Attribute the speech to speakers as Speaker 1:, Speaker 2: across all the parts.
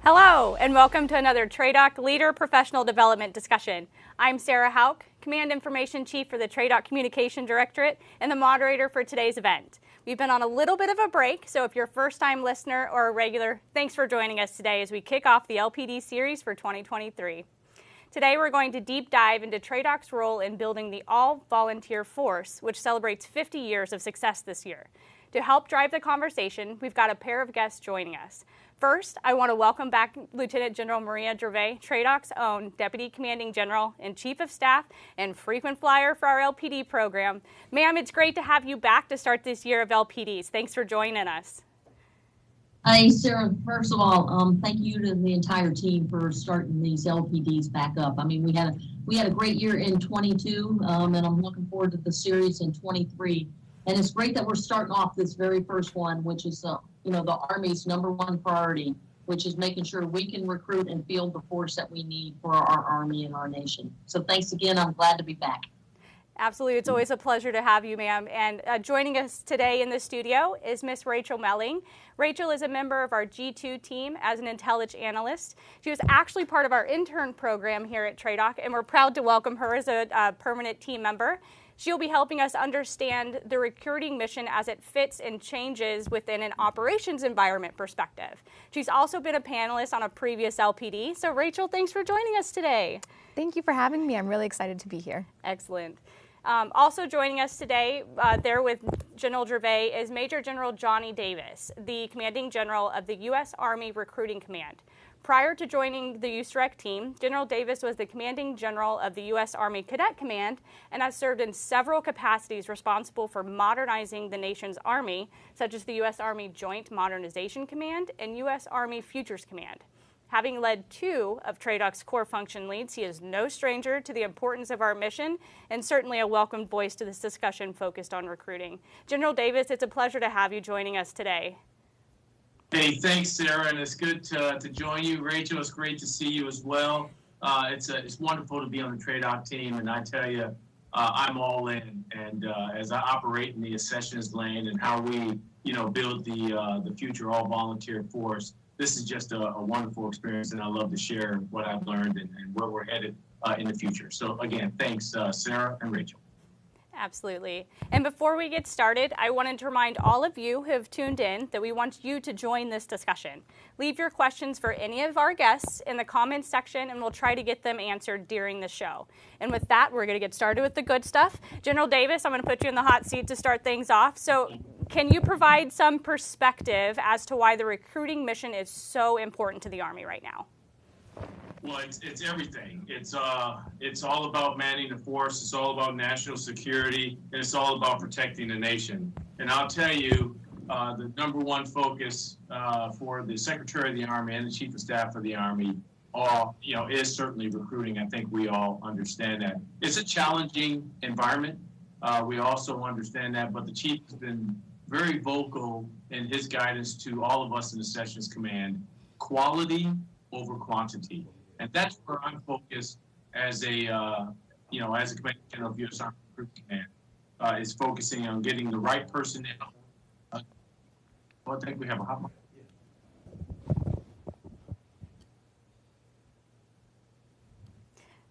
Speaker 1: Hello, and welcome to another TRADOC Leader Professional Development discussion. I'm Sarah Hauk, Command Information Chief for the TRADOC Communication Directorate and the moderator for today's event. We've been on a little bit of a break, so if you're a first-time listener or a regular, thanks for joining us today as we kick off the LPD series for 2023. Today we're going to deep dive into TRADOC's role in building the all-volunteer force, which celebrates 50 years of success this year. To help drive the conversation, we've got a pair of guests joining us. First, I want to welcome back Lieutenant General Maria Gervais, TRADOC's own Deputy Commanding General and Chief of Staff and frequent flyer for our LPD program. Ma'am, it's great to have you back to start this year of LPDs. Thanks for joining us.
Speaker 2: Hi, Sarah. First of all, thank you to the entire team for starting these LPDs back up. I mean, we had a great year in 22, and I'm looking forward to the series in 23. And it's great that we're starting off this very first one, which is, the Army's #1 priority, which is making sure we can recruit and field the force that we need for our Army and our nation. So thanks again. I'm glad to be back.
Speaker 1: Absolutely. It's always a pleasure to have you, ma'am. And joining us today in the studio is Miss Raechel Melling. Raechel is a member of our G2 team as an intelligence analyst. She was actually part of our intern program here at TRADOC, and we're proud to welcome her as a permanent team member. She'll be helping us understand the recruiting mission as it fits and changes within an operations environment perspective. She's also been a panelist on a previous LPD. So Raechel, thanks for joining us today.
Speaker 3: Thank you for having me. I'm really excited to be here.
Speaker 1: Excellent. Also joining us today, there with General Gervais, is Major General Johnny Davis, the Commanding General of the U.S. Army Recruiting Command. Prior to joining the USREC team, General Davis was the Commanding General of the U.S. Army Cadet Command and has served in several capacities responsible for modernizing the nation's Army, such as the U.S. Army Joint Modernization Command and U.S. Army Futures Command. Having led 2 of TRADOC's core function leads, he is no stranger to the importance of our mission and certainly a welcomed voice to this discussion focused on recruiting. General Davis, it's a pleasure to have you joining us today.
Speaker 4: Hey, thanks, Sarah, and it's good to join you. Raechel, it's great to see you as well. It's wonderful to be on the TRADOC team, and I tell you, I'm all in. And as I operate in the accessions lane and how we, build the future all-volunteer force, this is just a wonderful experience, and I love to share what I've learned and where we're headed in the future. So again, thanks, Sarah and Raechel.
Speaker 1: Absolutely. And before we get started, I wanted to remind all of you who have tuned in that we want you to join this discussion. Leave your questions for any of our guests in the comments section, and we'll try to get them answered during the show. And with that, we're going to get started with the good stuff. General Davis, I'm going to put you in the hot seat to start things off. So can you provide some perspective as to why the recruiting mission is so important to the Army right now?
Speaker 4: Well, it's everything. It's all about manning the force. It's all about national security, and it's all about protecting the nation. And I'll tell you, the #1 focus for the Secretary of the Army and the Chief of Staff of the Army, is certainly recruiting. I think we all understand that. It's a challenging environment. We also understand that, but the Chief has been very vocal in his guidance to all of us in the Sessions Command: quality over quantity. And that's where I'm focused as a Commanding General of U.S. Army Recruiting Command, is focusing on getting the right person in. I think we have a hot mic.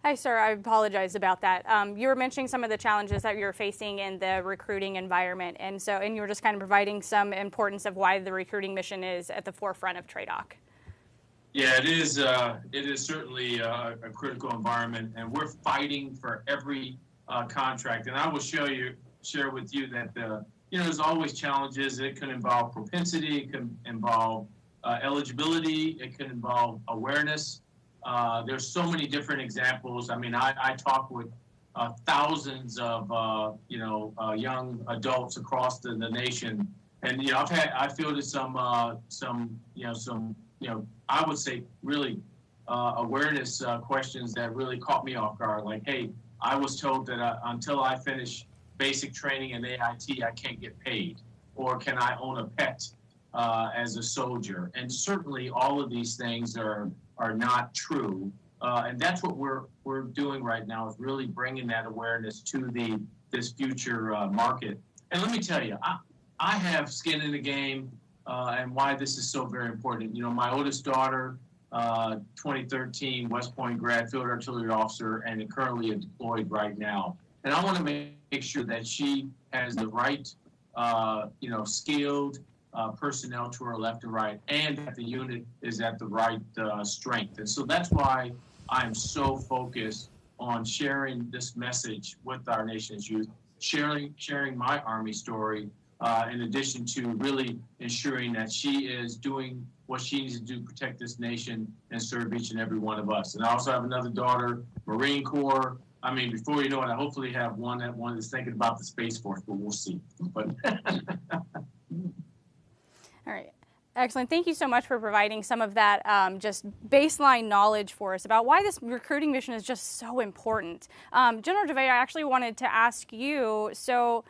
Speaker 1: Hi, sir. I apologize about that. You were mentioning some of the challenges that you're facing in the recruiting environment, and you were just kind of providing some importance of why the recruiting mission is at the forefront of TRADOC.
Speaker 4: Yeah, it is. It is certainly a critical environment, and we're fighting for every contract. And I will share with you that there's always challenges. It can involve propensity. It can involve eligibility. It can involve awareness. There's so many different examples. I mean, I talk with thousands of young adults across the nation, and I fielded some I would say really awareness questions that really caught me off guard. Like, hey, I was told that until I finish basic training in AIT, I can't get paid, or can I own a pet as a soldier? And certainly all of these things are not true. And that's what we're doing right now, is really bringing that awareness to this future market. And let me tell you, I have skin in the game, and why this is so very important. My oldest daughter 2013 West Point grad, field artillery officer, and currently deployed right now. And I want to make sure that she has the right, skilled personnel to her left and right, and that the unit is at the right strength. And so that's why I'm so focused on sharing this message with our nation's youth, sharing my Army story, in addition to really ensuring that she is doing what she needs to do to protect this nation and serve each and every one of us. And I also have another daughter, Marine Corps. I mean, before you know it, I hopefully have one is thinking about the Space Force, but we'll see. But
Speaker 1: All right. Excellent. Thank you so much for providing some of that just baseline knowledge for us about why this recruiting mission is just so important. General Gervais, I actually wanted to ask you, so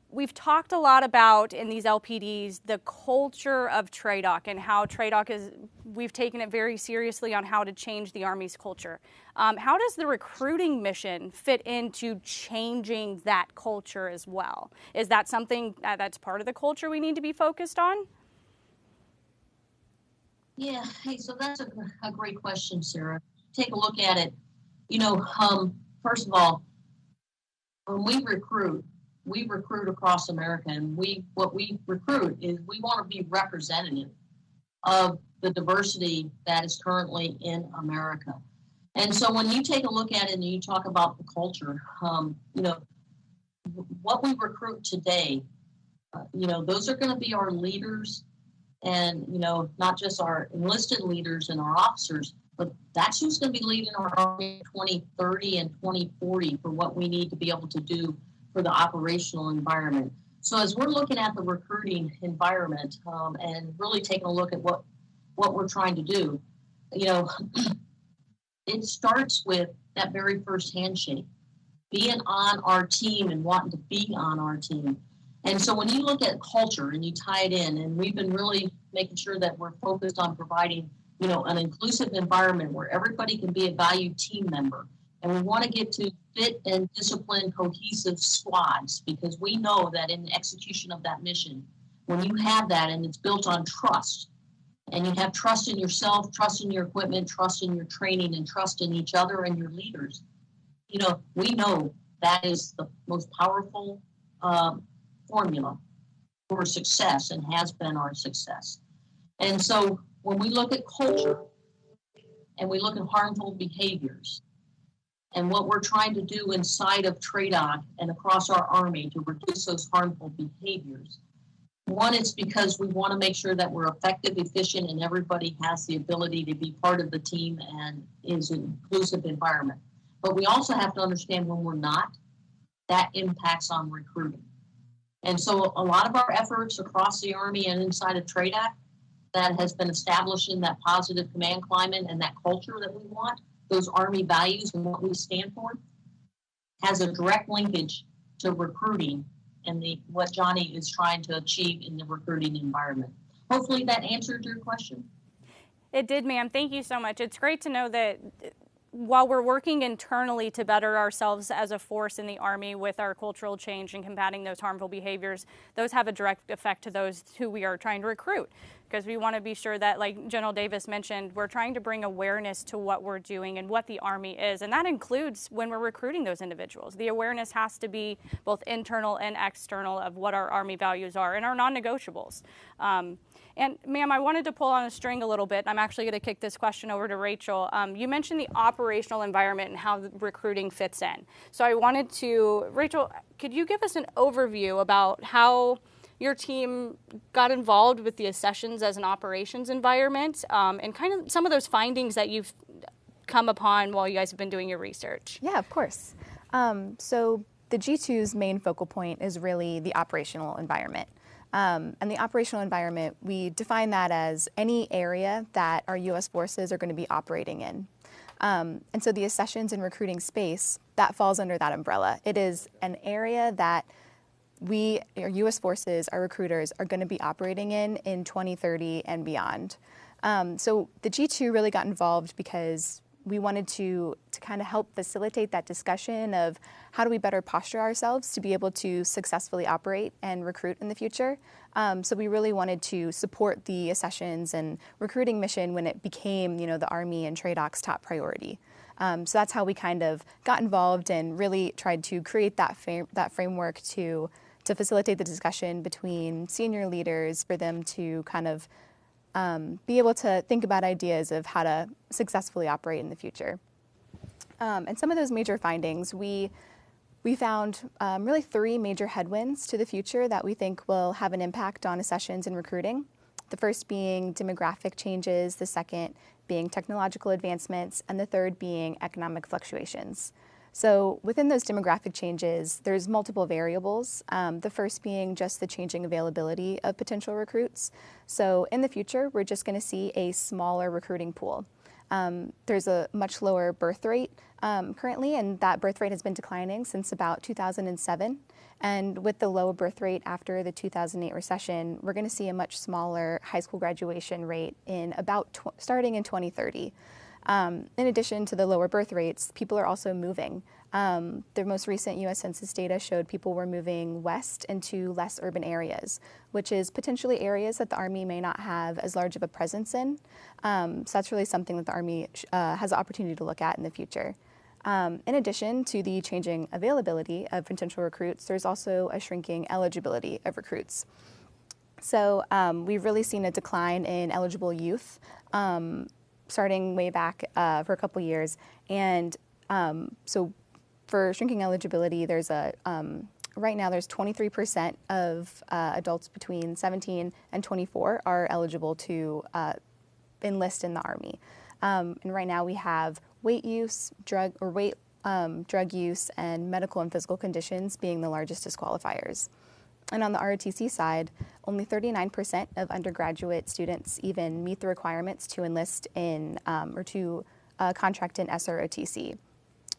Speaker 1: we've talked a lot about in these LPDs the culture of TRADOC and how TRADOC we've taken it very seriously on how to change the Army's culture. How does the recruiting mission fit into changing that culture as well? Is that something that's part of the culture we need to be focused on?
Speaker 2: Yeah, hey, so that's a great question, Sarah. Take a look at it. First of all, when we recruit across America, and what we recruit is we want to be representative of the diversity that is currently in America. And so when you take a look at it and you talk about the culture, what we recruit today, those are going to be our leaders. And, not just our enlisted leaders and our officers, but that's who's going to be leading our Army in 2030 and 2040 for what we need to be able to do for the operational environment. So as we're looking at the recruiting environment and really taking a look at what we're trying to do, it starts with that very first handshake, being on our team and wanting to be on our team. And so when you look at culture and you tie it in, and we've been really making sure that we're focused on providing, an inclusive environment where everybody can be a valued team member. And we want to get to fit and disciplined, cohesive squads, because we know that in the execution of that mission, when you have that and it's built on trust, and you have trust in yourself, trust in your equipment, trust in your training, and trust in each other and your leaders, we know that is the most powerful formula for success and has been our success. And so when we look at culture and we look at harmful behaviors and what we're trying to do inside of TRADOC and across our Army to reduce those harmful behaviors, one, it's because we want to make sure that we're effective, efficient, and everybody has the ability to be part of the team and is an inclusive environment. But we also have to understand when we're not, that impacts on recruiting. And so a lot of our efforts across the Army and inside of TRADOC that has been establishing that positive command climate and that culture that we want, those Army values and what we stand for, has a direct linkage to recruiting and what Johnny is trying to achieve in the recruiting environment. Hopefully that answered your question.
Speaker 1: It did, ma'am. Thank you so much. It's great to know that while we're working internally to better ourselves as a force in the Army with our cultural change and combating those harmful behaviors, those have a direct effect to those who we are trying to recruit, because we want to be sure that, like General Davis mentioned, we're trying to bring awareness to what we're doing and what the Army is, and that includes when we're recruiting those individuals. The awareness has to be both internal and external of what our Army values are and our non-negotiables. And ma'am, I wanted to pull on a string a little bit. I'm actually going to kick this question over to Raechel. You mentioned the operational environment and how the recruiting fits in. So I wanted to, Raechel, could you give us an overview about how your team got involved with the accessions as an operations environment and kind of some of those findings that you've come upon while you guys have been doing your research?
Speaker 3: Yeah, of course. So the G2's main focal point is really the operational environment. And the operational environment, we define that as any area that our U.S. forces are going to be operating in. And so the accessions and recruiting space, that falls under that umbrella. It is an area that our U.S. forces, our recruiters, are going to be operating in 2030 and beyond. So the G2 really got involved because we wanted to kind of help facilitate that discussion of how do we better posture ourselves to be able to successfully operate and recruit in the future. So we really wanted to support the accessions and recruiting mission when it became, the Army and TRADOC's top priority. So that's how we kind of got involved and really tried to create that framework to facilitate the discussion between senior leaders for them to kind of be able to think about ideas of how to successfully operate in the future. And some of those major findings, we found really 3 major headwinds to the future that we think will have an impact on accessions and recruiting. The first being demographic changes, the second being technological advancements, and the third being economic fluctuations. So within those demographic changes, there's multiple variables. The first being just the changing availability of potential recruits. So in the future, we're just going to see a smaller recruiting pool. There's a much lower birth rate currently, and that birth rate has been declining since about 2007. And with the low birth rate after the 2008 recession, we're going to see a much smaller high school graduation rate in starting in 2030. In addition to the lower birth rates, people are also moving. The most recent U.S. Census data showed people were moving west into less urban areas, which is potentially areas that the Army may not have as large of a presence in. So that's really something that the Army has the opportunity to look at in the future. In addition to the changing availability of potential recruits, there's also a shrinking eligibility of recruits. So we've really seen a decline in eligible youth starting way back for a couple years. And so for shrinking eligibility, there's right now there's 23% of adults between 17 and 24 are eligible to enlist in the Army. And right now we have weight use, drug use, and medical and physical conditions being the largest disqualifiers. And on the ROTC side, only 39% of undergraduate students even meet the requirements to enlist in or to contract in SROTC.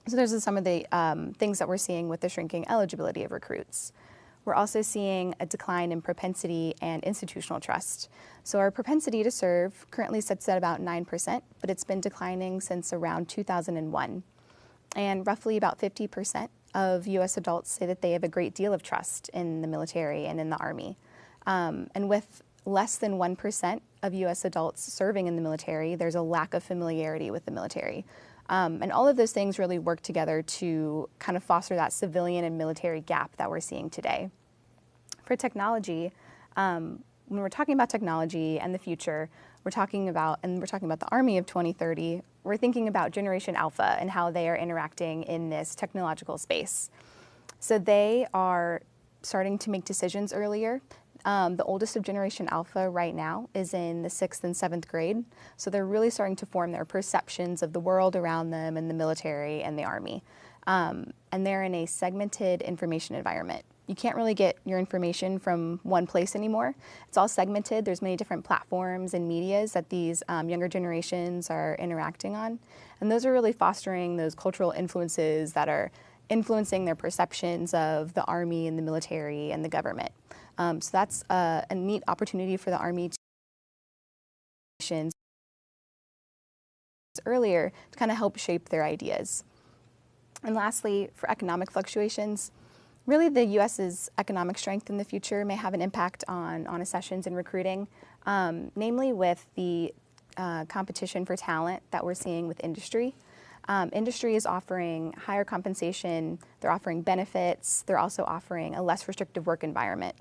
Speaker 3: So those are some of the things that we're seeing with the shrinking eligibility of recruits. We're also seeing a decline in propensity and institutional trust. So our propensity to serve currently sits at about 9%, but it's been declining since around 2001. And roughly about 50% of U.S. adults say that they have a great deal of trust in the military and in the Army. And with less than 1% of U.S. adults serving in the military, there's a lack of familiarity with the military. And all of those things really work together to kind of foster that civilian and military gap that we're seeing today. For technology, when we're talking about technology and the future, we're talking about the Army of 2030, we're thinking about Generation Alpha and how they are interacting in this technological space. So they are starting to make decisions earlier. The oldest of Generation Alpha right now is in the 6th and 7th grade. So they're really starting to form their perceptions of the world around them and the military and the Army. And they're in a segmented information environment. You can't really get your information from one place anymore. It's all segmented. There's many different platforms and medias that these younger generations are interacting on. And those are really fostering those cultural influences that are influencing their perceptions of the Army and the military and the government. So that's a neat opportunity for the Army to earlier to kind of help shape their ideas. And lastly, for economic fluctuations, really the U.S.'s economic strength in the future may have an impact on accessions and recruiting, namely with the competition for talent that we're seeing with industry. Industry is offering higher compensation, they're offering benefits, they're also offering a less restrictive work environment.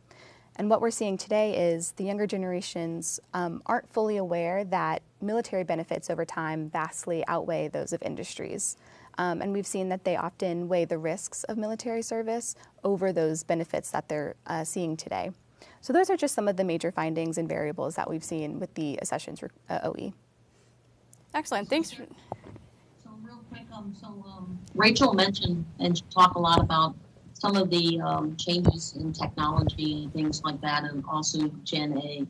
Speaker 3: And what we're seeing today is the younger generations aren't fully aware that military benefits over time vastly outweigh those of industries. And we've seen that they often weigh the risks of military service over those benefits that they're seeing today. So those are just some of the major findings and variables that we've seen with the accessions OE.
Speaker 1: Excellent, thanks.
Speaker 2: So real quick, Raechel mentioned and she talked a lot about some of the changes in technology and things like that, and also Gen A.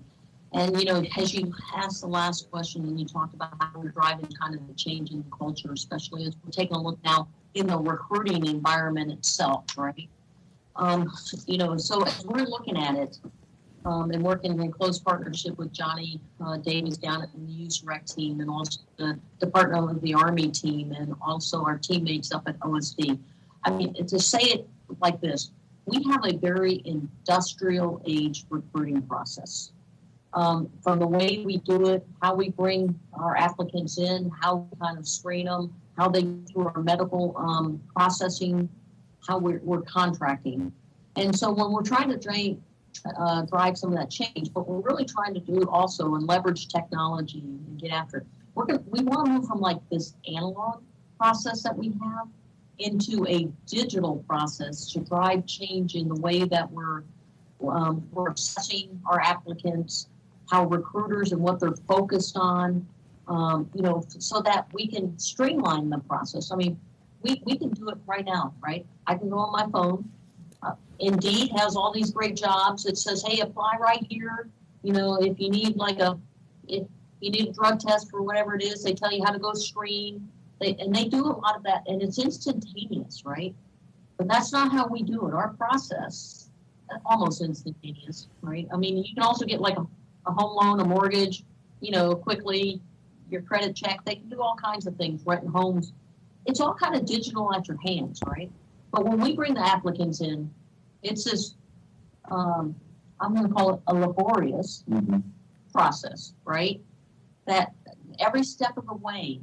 Speaker 2: And, as you asked the last question and you talked about how we're driving kind of the change in the culture, especially as we're taking a look now in the recruiting environment itself, right? So as we're looking at it, and working in close partnership with Johnny Davis down in the youth rec team, and also the Department of the Army team, and also our teammates up at OSD. I mean, to say it like this, we have a very industrial age recruiting process. From the way we do it, how we bring our applicants in, how we kind of screen them, how they go through our medical processing, how we're contracting. And so when we're trying to drive some of that change, but we're really trying to do also and leverage technology and get after it. We want to move from like this analog process that we have into a digital process to drive change in the way that we're assessing our applicants, how recruiters and what they're focused on, so that we can streamline the process. I mean, we can do it right now, right? I can go on my phone. Indeed has all these great jobs. It says, hey, apply right here. If you need if you need a drug test for whatever it is, they tell you how to go screen. They do a lot of that, and it's instantaneous, right? But that's not how we do it. Our process, almost instantaneous, right? I mean, you can also get like a home loan, a mortgage, quickly, your credit check. They can do all kinds of things, renting homes. It's all kind of digital at your hands, right? But when we bring the applicants in, it's this, I'm going to call it a laborious process, right? That every step of the way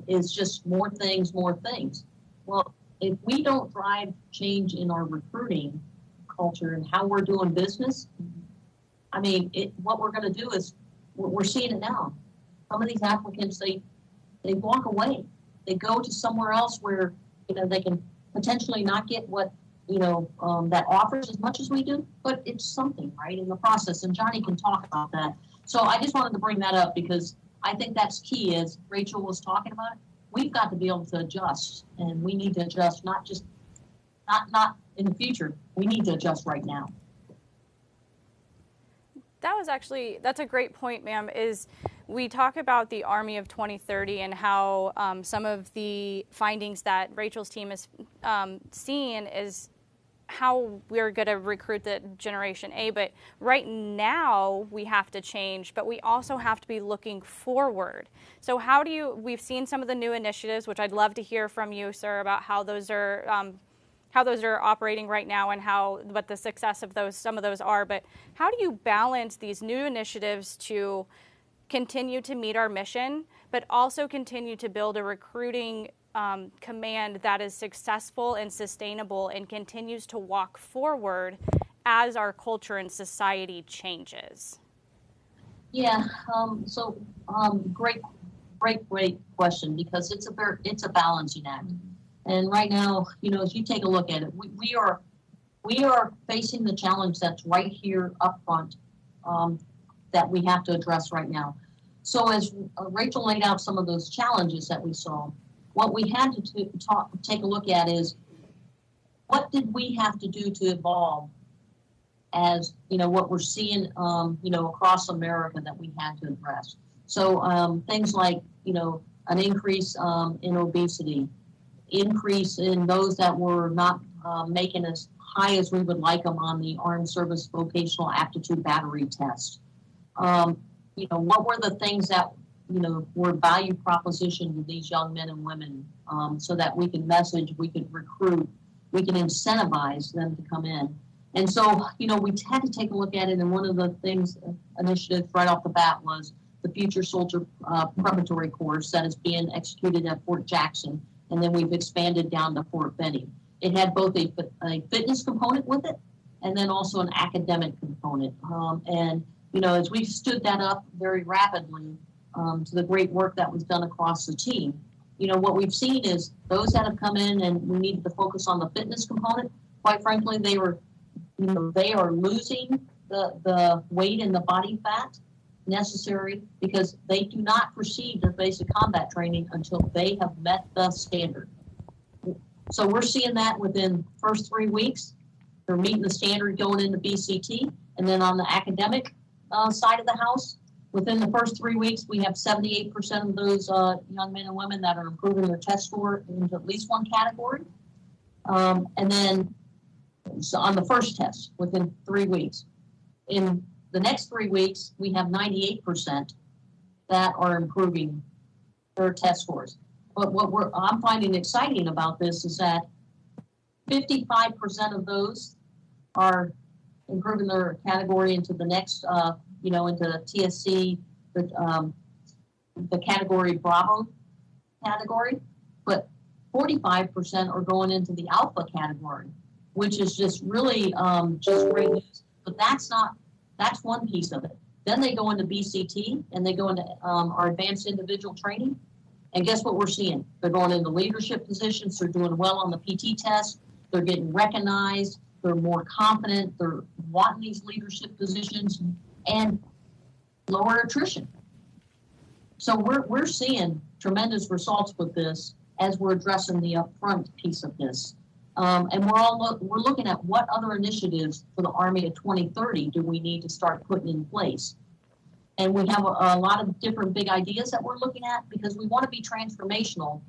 Speaker 2: is just more things. Well, if we don't drive change in our recruiting culture and how we're doing business, I mean, what we're going to do is, we're seeing it now. Some of these applicants, they walk away. They go to somewhere else where, they can potentially not get what, that offers as much as we do, but it's something, right, in the process. And Johnny can talk about that. So I just wanted to bring that up because I think that's key, as Raechel was talking about it. We've got to be able to adjust, and we need to adjust not in the future. We need to adjust right now.
Speaker 1: That's a great point, ma'am, is we talk about the Army of 2030 and how some of the findings that Raechel's team is seeing is how we're going to recruit the Generation A. But right now we have to change, but we also have to be looking forward. So we've seen some of the new initiatives, which I'd love to hear from you, sir, about how those are operating right now and what the success of some of those are. But how do you balance these new initiatives to continue to meet our mission, but also continue to build a recruiting command that is successful and sustainable and continues to walk forward as our culture and society changes?
Speaker 2: Yeah, great question, because it's a balancing act. And right now, as you take a look at it, we are facing the challenge that's right here up front that we have to address right now. So as Raechel laid out some of those challenges that we saw, what we had to take a look at is, what did we have to do to evolve as, what we're seeing, across America that we had to address. So things like, an increase in obesity, increase in those that were not making as high as we would like them on the Armed Service Vocational Aptitude Battery Test. What were the things that, were value proposition to these young men and women, so that we can message, we can recruit, we can incentivize them to come in. And so, we had to take a look at it. And one of the initiatives right off the bat was the Future Soldier Preparatory Course that is being executed at Fort Jackson. And then we've expanded down to Fort Benning. It had both a fitness component with it, and then also an academic component. As we stood that up very rapidly to the great work that was done across the team, what we've seen is those that have come in and we needed to focus on the fitness component, quite frankly, they are losing the weight and the body fat necessary, because they do not proceed to basic combat training until they have met the standard. So we're seeing that within the first 3 weeks. They're meeting the standard going into BCT. And then on the academic side of the house, within the first 3 weeks, we have 78% of those young men and women that are improving their test score into at least one category. And then so on the first test, within 3 weeks. in the next 3 weeks, we have 98% that are improving their test scores. But what I'm finding exciting about this is that 55% of those are improving their category into the next, into TSC, the category Bravo category, but 45% are going into the Alpha category, which is just really just great news. But that's one piece of it. Then they go into BCT and they go into our advanced individual training. And guess what we're seeing? They're going into leadership positions. They're doing well on the PT test. They're getting recognized. They're more confident. They're wanting these leadership positions and lower attrition. So we're seeing tremendous results with this as we're addressing the upfront piece of this. And we're looking at what other initiatives for the Army of 2030 do we need to start putting in place. And we have a lot of different big ideas that we're looking at because we want to be transformational.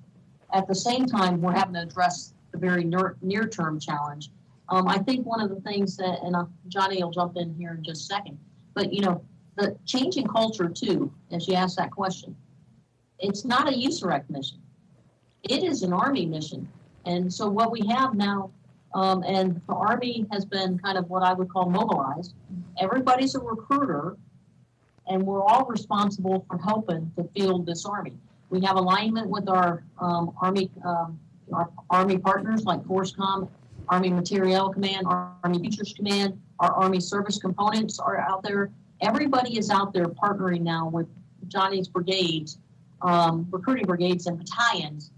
Speaker 2: At the same time, we're having to address the very near-term challenge. I think one of the things that, and Johnny will jump in here in just a second, but the changing culture too, as you asked that question, it's not a USAREC mission. It is an Army mission. And so what we have now, and the Army has been kind of what I would call mobilized. Everybody's a recruiter, and we're all responsible for helping to field this Army. We have alignment with our Army partners like FORCECOM, Army Materiel Command, Army Futures Command, our Army Service Components are out there. Everybody is out there partnering now with Johnny's brigades, recruiting brigades and battalions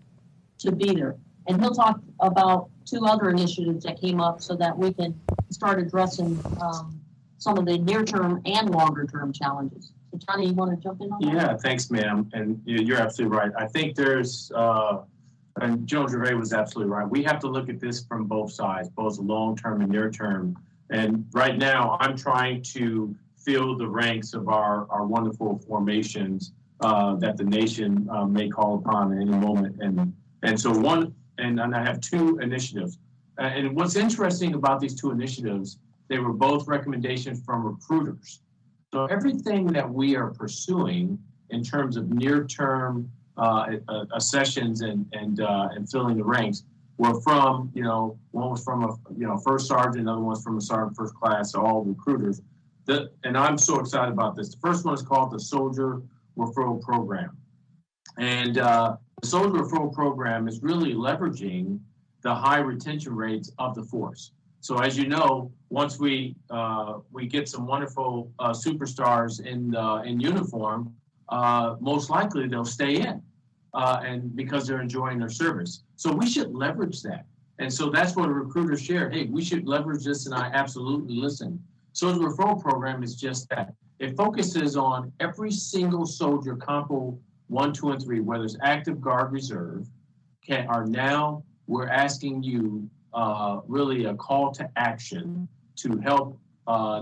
Speaker 2: to be there. And he'll talk about 2 other initiatives that came up so that we can start addressing some of the near-term and longer-term challenges. So Johnny, you want to jump in on that?
Speaker 4: Yeah, thanks, ma'am. And you're absolutely right. I think there's, and General Gervais was absolutely right. We have to look at this from both sides, both long-term and near-term. And right now, I'm trying to fill the ranks of our wonderful formations that the nation may call upon at any moment. And so I have 2 initiatives. And what's interesting about these 2 initiatives, they were both recommendations from recruiters. So everything that we are pursuing in terms of near-term accessions and filling the ranks were from, one was from a first sergeant, another one was from a sergeant first class, all recruiters. And I'm so excited about this. The first one is called the Soldier Referral Program. And the Soldier Referral Program is really leveraging the high retention rates of the force. So as you know, once we get some wonderful superstars in uniform, most likely they'll stay in, and because they're enjoying their service. So we should leverage that. And so that's what a recruiter shared. Hey, we should leverage this, and I absolutely listen. So the referral program is just that. It focuses on every single soldier, Compo 1, 2, and 3, whether it's active, guard, reserve, we're asking you really a call to action to help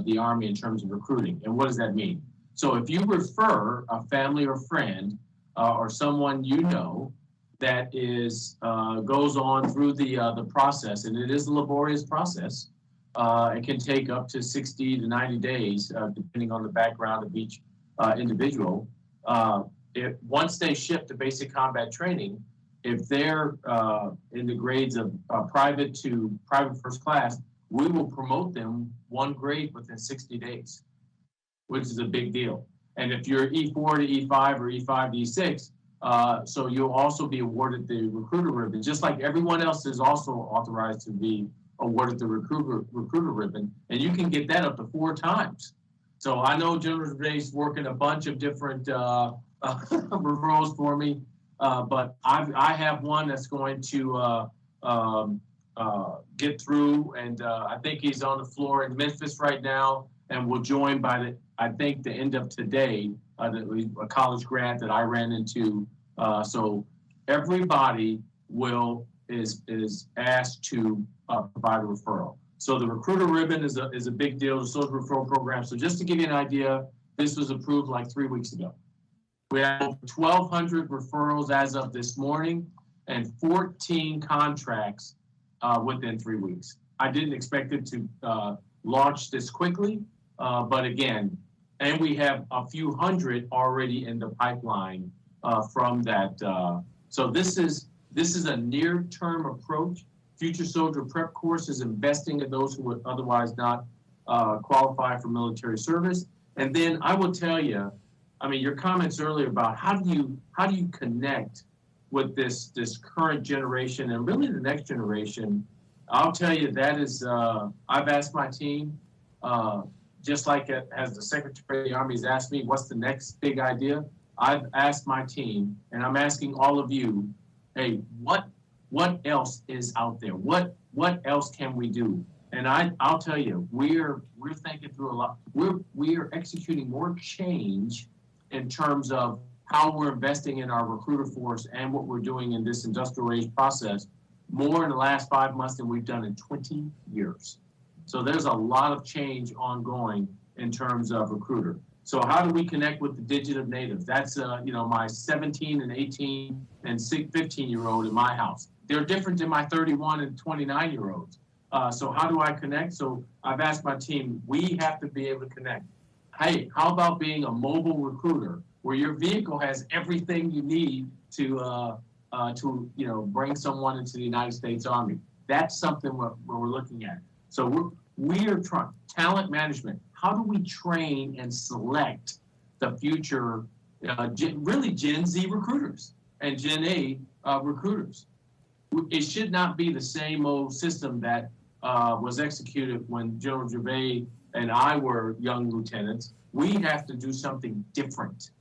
Speaker 4: the Army in terms of recruiting. And what does that mean? So if you refer a family or friend or someone you know that is goes on through the process, and it is a laborious process, it can take up to 60 to 90 days, depending on the background of each individual. Once they ship to basic combat training, if they're in the grades of private to private first class, we will promote them 1 grade within 60 days, which is a big deal. And if you're E4 to E5 or E5 to E6, so you'll also be awarded the recruiter ribbon, just like everyone else is also authorized to be awarded the recruiter ribbon, and you can get that up to 4 times. So I know General Gervais is working a bunch of different referrals for me. But I have one that's going to get through, and I think he's on the floor in Memphis right now, and will join by the end of today, a college grad that I ran into. So everybody is asked to provide a referral. So the recruiter ribbon is a big deal, the social referral program. So just to give you an idea, this was approved like 3 weeks ago. We have 1,200 referrals as of this morning and 14 contracts within 3 weeks. I didn't expect it to launch this quickly, But again, and we have a few hundred already in the pipeline from that. So this is a near-term approach. Future Soldier Prep Course is investing in those who would otherwise not qualify for military service. And then I will tell you, I mean, your comments earlier about how do you connect with this current generation and really the next generation. I'll tell you that is, I've asked my team, just like as the Secretary of the Army has asked me, what's the next big idea? I've asked my team, and I'm asking all of you, hey, what else is out there? What else can we do? And I'll tell you, we're thinking through a lot. We are executing more change in terms of how we're investing in our recruiter force and what we're doing in this industrial age process more in the last 5 months than we've done in 20 years. So there's a lot of change ongoing in terms of recruiter. So how do we connect with the digital natives? That's my 17 and 18 and 15-year-old in my house. They're different than my 31 and 29-year-olds. So how do I connect? So I've asked my team, we have to be able to connect. Hey, how about being a mobile recruiter where your vehicle has everything you need to bring someone into the United States Army? That's something we're looking at. So we are trying talent management. How do we train and select the future, really Gen Z recruiters and Gen A recruiters? It should not be the same old system that was executed when General Gervais and I were young lieutenants. We have to do something different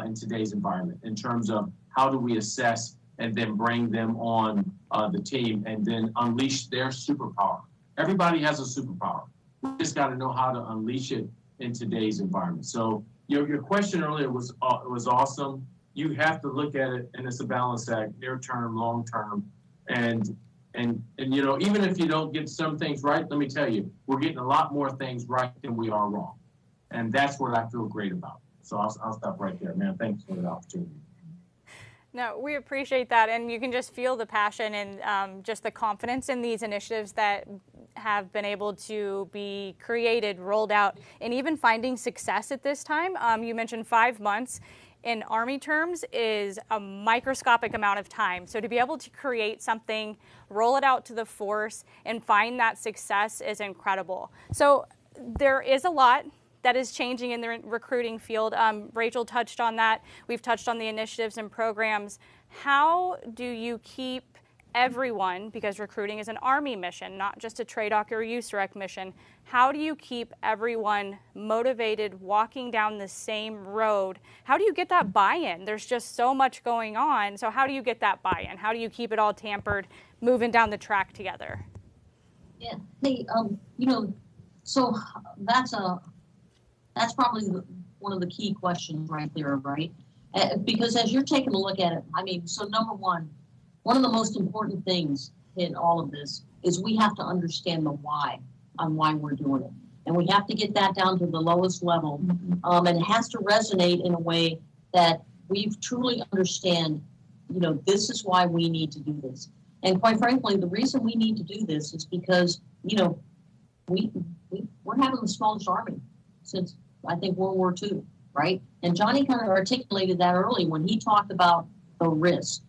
Speaker 4: in today's environment in terms of how do we assess and then bring them on the team and then unleash their superpower. Everybody has a superpower. We just got to know how to unleash it in today's environment. So your question earlier was awesome. You have to look at it, and it's a balance act, near term, long term, and even if you don't get some things right, let me tell you, we're getting a lot more things right than we are wrong, and that's what I feel great about. So I'll stop right there, man. Thanks for the opportunity.
Speaker 1: No, we appreciate that, and you can just feel the passion and just the confidence in these initiatives that have been able to be created, rolled out, and even finding success at this time. You mentioned 5 months. In Army terms is a microscopic amount of time. So to be able to create something, roll it out to the force, and find that success is incredible. So there is a lot that is changing in the recruiting field. Raechel touched on that. We've touched on the initiatives and programs. How do you keep everyone, because recruiting is an Army mission, not just a TRADOC or USREC mission, how do you keep everyone motivated, walking down the same road? How do you get that buy-in? There's just so much going on. So how do you get that buy-in? How do you keep it all tampered, moving down the track together?
Speaker 2: Yeah, hey, so that's probably one of the key questions right there, right? Because as you're taking a look at it, I mean, so number one of the most important things in all of this is we have to understand the why on why we're doing it. And we have to get that down to the lowest level. And it has to resonate in a way that we truly understand, this is why we need to do this. And quite frankly, the reason we need to do this is because, we're having the smallest Army since, I think, World War II, right? And Johnny kind of articulated that early when he talked about the risk.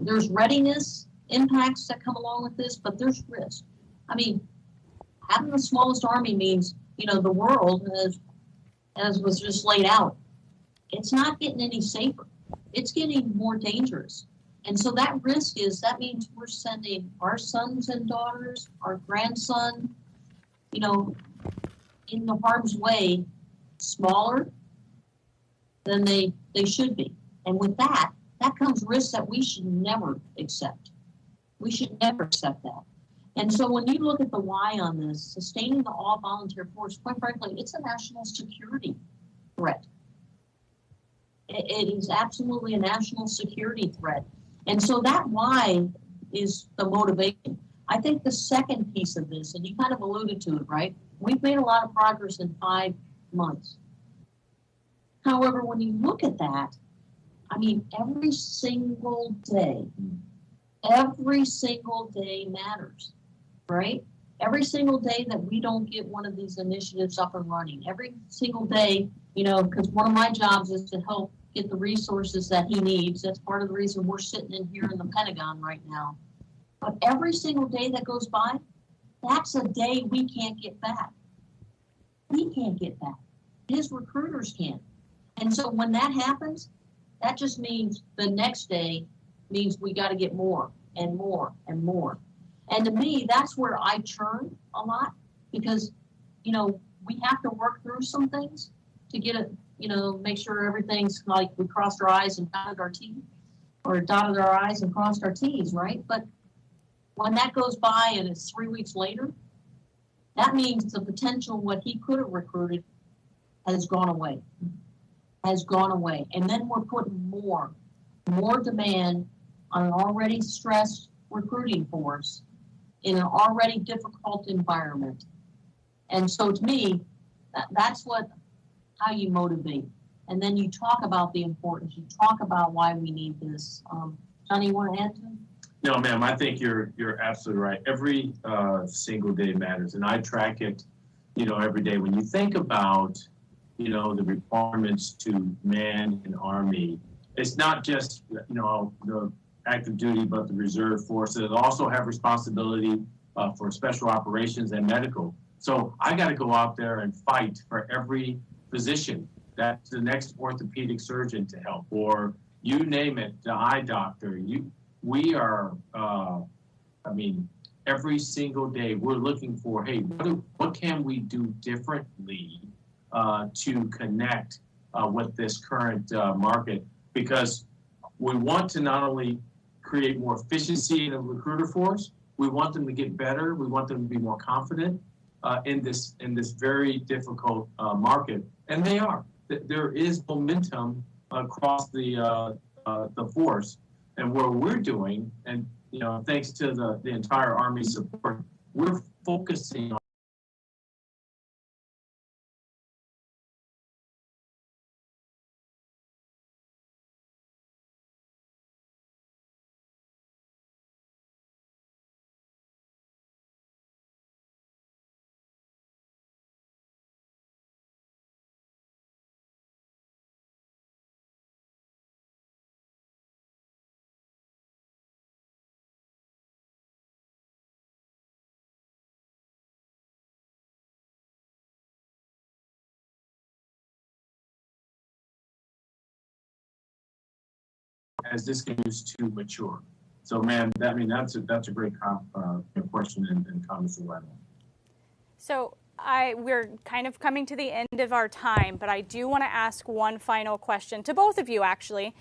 Speaker 2: There's readiness impacts that come along with this, but there's risk. I mean, having the smallest Army means, the world, as was just laid out, it's not getting any safer. It's getting more dangerous. And so that means we're sending our sons and daughters, our grandson, in the harm's way, smaller than they should be. And with that comes risks that we should never accept. We should never accept that. And so when you look at the why on this, sustaining the all-volunteer force, quite frankly, it's a national security threat. It is absolutely a national security threat. And so that why is the motivation. I think the second piece of this, and you kind of alluded to it, right? We've made a lot of progress in 5 months. However, when you look at that, I mean, every single day matters, right? every single day that we don't get one of these initiatives up and running, every single day, because one of my jobs is to help get the resources that he needs. That's part of the reason we're sitting in here in the Pentagon right now. But every single day that goes by, that's a day we can't get back. We can't get back. His recruiters can't. And so when that happens, that just means the next day means we got to get more and more and more. And to me, that's where I churn a lot because, we have to work through some things to get it, make sure everything's like we crossed our I's and dotted our T's, or dotted our I's and crossed our T's, right? But when that goes by and it's 3 weeks later, that means the potential what he could have recruited has gone away, And then we're putting more demand on an already stressed recruiting force in an already difficult environment. And so to me, that's how you motivate. And then you talk about the importance, you talk about why we need this. Johnny, you want to add to it?
Speaker 4: No, ma'am, I think you're absolutely right. Every single day matters, and I track it, every day. When you think about, the requirements to man an Army, it's not just, the active duty, but the reserve forces also have responsibility for special operations and medical. So I got to go out there and fight for every position. That's the next orthopedic surgeon to help, or you name it, the eye doctor. We are, every single day we're looking for, hey, what can we do differently to connect with this current market? Because we want to not only create more efficiency in the recruiter force, we want them to get better. We want them to be more confident in this very difficult market, and they are. There is momentum across the force, and what we're doing, and thanks to the entire Army support, we're focusing on as this continues to mature. So, man, that's a great question and comments to right on.
Speaker 1: So we're kind of coming to the end of our time, but I do want to ask one final question to both of you, actually.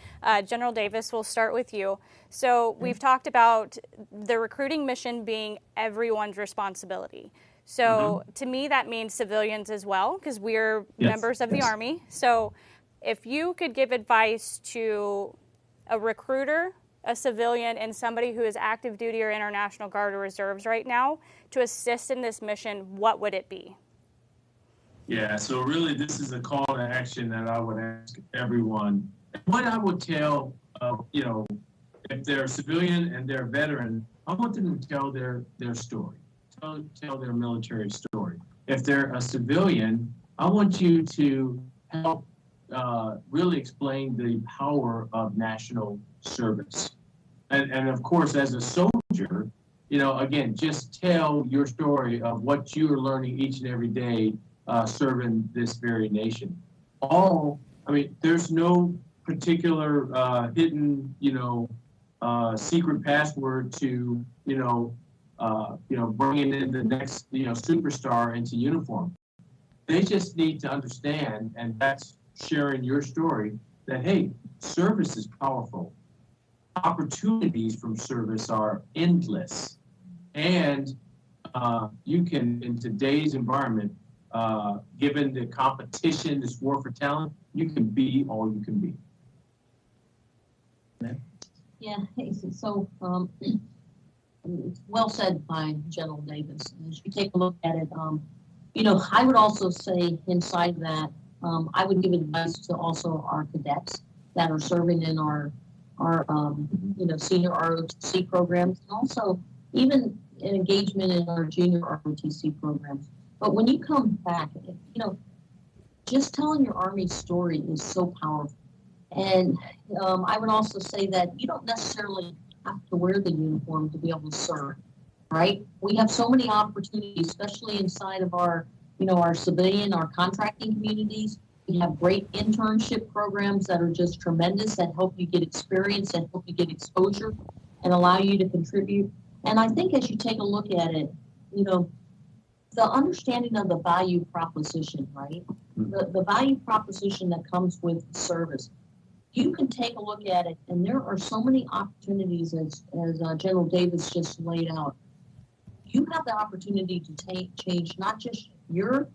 Speaker 1: General Davis, we'll start with you. So we've talked about the recruiting mission being everyone's responsibility. So to me, that means civilians as well, because we're members of the Army. So if you could give advice to a recruiter, a civilian, and somebody who is active duty or International Guard or Reserves right now to assist in this mission, what would it be?
Speaker 4: Yeah, so really this is a call to action that I would ask everyone. What I would tell, if they're a civilian and they're a veteran, I want them to tell their story, tell their military story. If they're a civilian, I want you to help really explain the power of national service. And of course, as a soldier, again, just tell your story of what you are learning each and every day serving this very nation. There's no particular hidden, secret password to, bringing in the next, superstar into uniform. They just need to understand, and that's sharing your story, that, hey, service is powerful. Opportunities from service are endless. And you can, in today's environment, given the competition, this war for talent, you can be all you can be.
Speaker 2: Yeah, so it's well said by General Davis. As you take a look at it, I would also say inside that, I would give advice to also our cadets that are serving in our senior ROTC programs, and also even engagement in our junior ROTC programs. But when you come back, just telling your Army story is so powerful. And I would also say that you don't necessarily have to wear the uniform to be able to serve, right? We have so many opportunities, especially inside of our, our civilian, our contracting communities. We have great internship programs that are just tremendous, that help you get experience, that help you get exposure and allow you to contribute. And I think as you take a look at it, the understanding of the value proposition, right? The value proposition that comes with service. You can take a look at it, and there are so many opportunities as General Davis just laid out. You have the opportunity to change not just your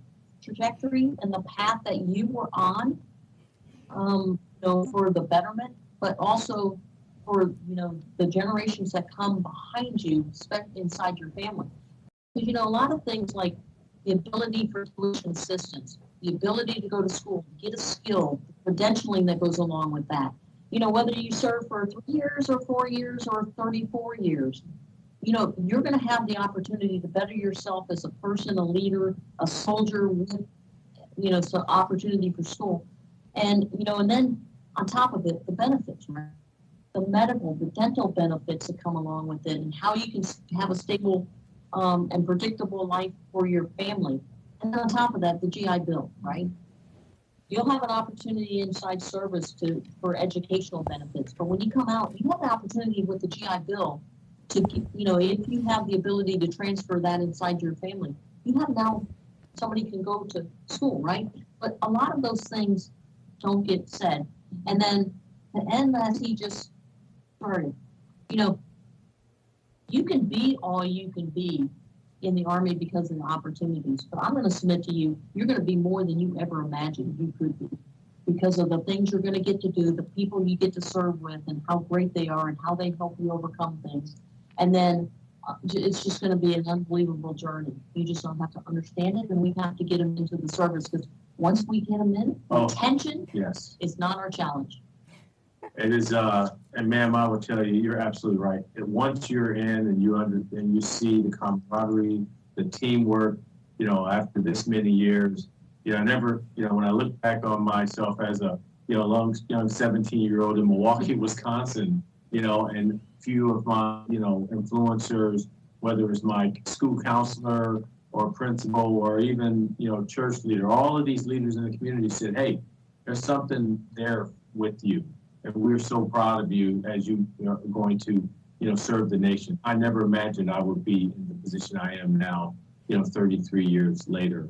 Speaker 2: trajectory and the path that you were on, for the betterment, but also for the generations that come behind you, inside your family. Because a lot of things like the ability for tuition assistance, the ability to go to school, get a skill, the credentialing that goes along with that. Whether you serve for 3 years or 4 years or 34 years, you're going to have the opportunity to better yourself as a person, a leader, a soldier with, some opportunity for school. And, and then on top of it, the benefits, right? The medical, the dental benefits that come along with it, and how you can have a stable and predictable life for your family. And then on top of that, the GI Bill, right? You'll have an opportunity inside service for educational benefits. But when you come out, you have the opportunity with the GI Bill to, if you have the ability to transfer that inside your family, you have now somebody can go to school, right? But a lot of those things don't get said. And then the end, as he just started, you can be all you can be in the Army because of the opportunities. But I'm going to submit to you, you're going to be more than you ever imagined you could be because of the things you're going to get to do, the people you get to serve with, and how great they are and how they help you overcome things. And then it's just going to be an unbelievable journey. You just don't have to understand it, and we have to get them into the service because once we get them in, retention is not our challenge.
Speaker 4: It is, and ma'am, I will tell you, you're absolutely right. And once you're in and you see the camaraderie, the teamwork, after this many years, I never, when I look back on myself as a, young 17-year-old in Milwaukee, Wisconsin, and few of my, influencers, whether it's my school counselor or principal or even, church leader, all of these leaders in the community said, hey, there's something there with you. And we're so proud of you as you are going to, serve the nation. I never imagined I would be in the position I am now, 33 years later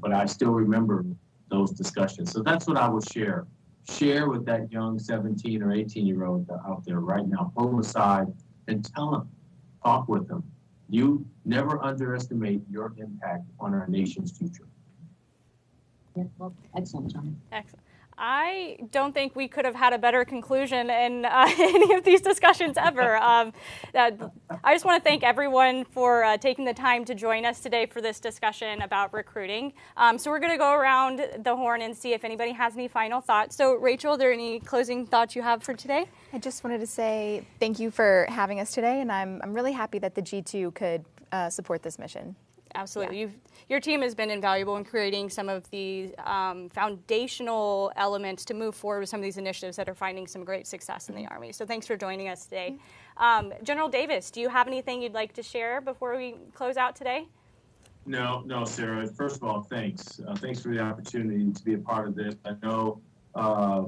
Speaker 4: but I still remember those discussions. So that's what I would share. Share with that young 17 or 18-year-old out there right now. Pull them aside and tell them, talk with them. You never underestimate your impact on our nation's future.
Speaker 2: Yeah, well, excellent, John.
Speaker 1: Excellent. I don't think we could have had a better conclusion in any of these discussions ever. I just want to thank everyone for taking the time to join us today for this discussion about recruiting. So we're going to go around the horn and see if anybody has any final thoughts. So Raechel, are there any closing thoughts you have for today?
Speaker 3: I just wanted to say thank you for having us today, and I'm really happy that the G2 could support this mission.
Speaker 1: Absolutely. Yeah. Your team has been invaluable in creating some of the foundational elements to move forward with some of these initiatives that are finding some great success in the Army. So thanks for joining us today. General Davis, do you have anything you'd like to share before we close out today?
Speaker 4: No, Sarah. First of all, thanks. Thanks for the opportunity to be a part of this. I know, I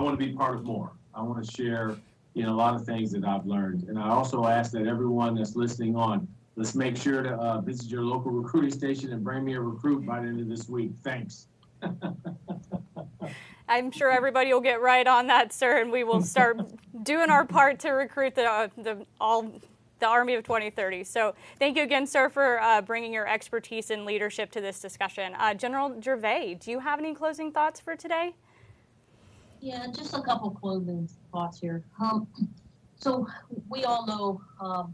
Speaker 4: want to be part of more. I want to share, a lot of things that I've learned. And I also ask that everyone that's listening on, let's make sure to visit your local recruiting station and bring me a recruit by the end of this week. Thanks.
Speaker 1: I'm sure everybody will get right on that, sir, and we will start doing our part to recruit the Army of 2030. So thank you again, sir, for bringing your expertise and leadership to this discussion. General Gervais, do you have any closing thoughts for today?
Speaker 2: Yeah, just a couple closing thoughts here. So we all know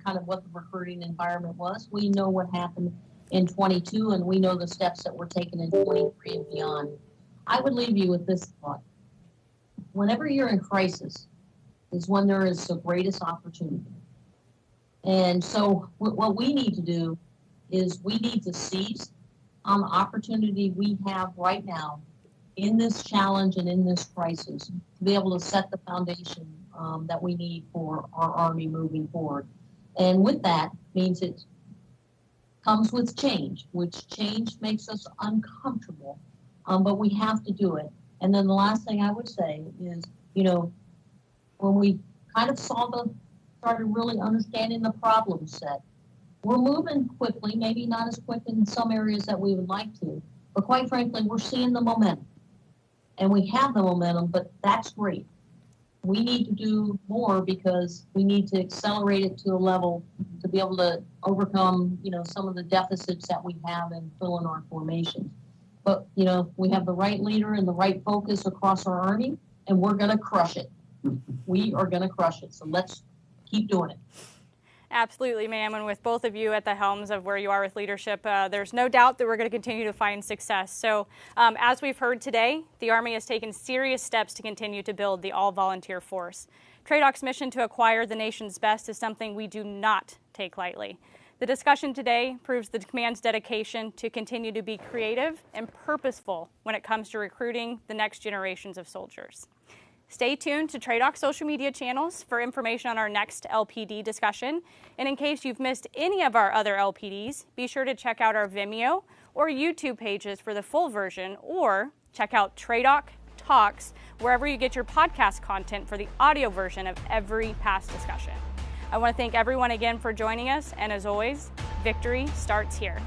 Speaker 2: kind of what the recruiting environment was. We know what happened in 22, and we know the steps that were taken in 23 and beyond. I would leave you with this thought. Whenever you're in crisis is when there is the greatest opportunity. And so what we need to do is we need to seize on the opportunity we have right now in this challenge and in this crisis to be able to set the foundation that we need for our Army moving forward. And with that means it comes with change, which change makes us uncomfortable, but we have to do it. And then the last thing I would say is, when we kind of started really understanding the problem set, we're moving quickly, maybe not as quick in some areas that we would like to, but quite frankly, we're seeing the momentum. And we have the momentum, but that's great. We need to do more because we need to accelerate it to a level to be able to overcome, some of the deficits that we have in filling our formations. But, we have the right leader and the right focus across our Army, and we're going to crush it. We are going to crush it. So let's keep doing it.
Speaker 1: Absolutely, ma'am. And with both of you at the helms of where you are with leadership, there's no doubt that we're going to continue to find success. So as we've heard today, the Army has taken serious steps to continue to build the all-volunteer force. TRADOC's mission to acquire the nation's best is something we do not take lightly. The discussion today proves the command's dedication to continue to be creative and purposeful when it comes to recruiting the next generations of soldiers. Stay tuned to TRADOC social media channels for information on our next LPD discussion. And in case you've missed any of our other LPDs, be sure to check out our Vimeo or YouTube pages for the full version, or check out TRADOC Talks wherever you get your podcast content for the audio version of every past discussion. I want to thank everyone again for joining us, and as always, victory starts here.